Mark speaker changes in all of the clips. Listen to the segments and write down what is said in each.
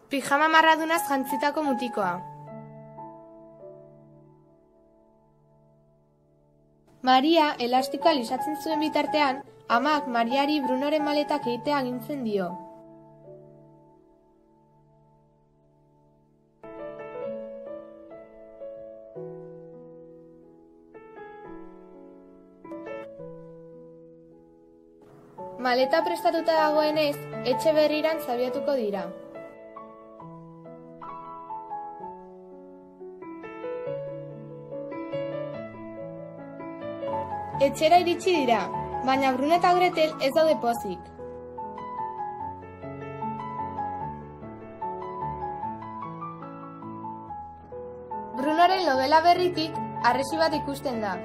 Speaker 1: Pijama marradunaz jantzitako mutikoa. Maria elastikoa lisatzen zuen bitartean, amak Mariari Brunoren maletak egitea agintzen dio. Maleta prestatuta dagoenez, etxe berriran zabiatuko dira. Etxera iritsi dira, baina Bruno eta Gretel ez daude pozik. Brunoren logela berritik harresi bat ikusten da.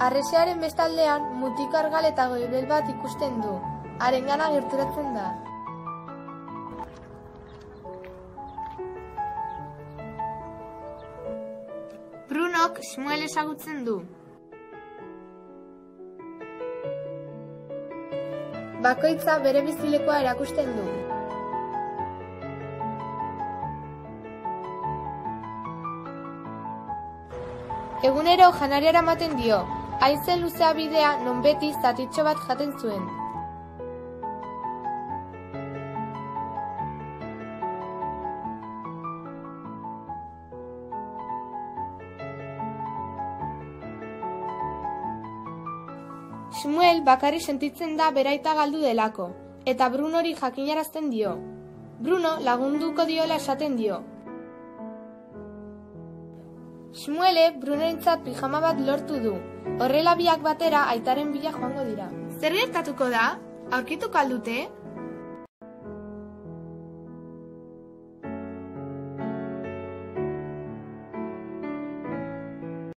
Speaker 1: Harresiaren bestaldean mutiko argal eta goibel bat ikusten du, harengana gerturatzen da. Brunok Shmuel ezagutzen du. Bakoitza bere bizilekoa erakusten du. Egunero janariara ematen dio, hain zen luzea bidea non beti zatitxo bat jaten zuen. Shmuel bakarrik sentitzen da beraita galdu delako, eta Brunori jakinarazten dio. Bruno lagunduko diola esaten dio. Shmuele Brunorentzat pijama bat lortu du. Horrela biak batera aitaren bila joango dira. Zer gertatuko da? Aurkituko al dute?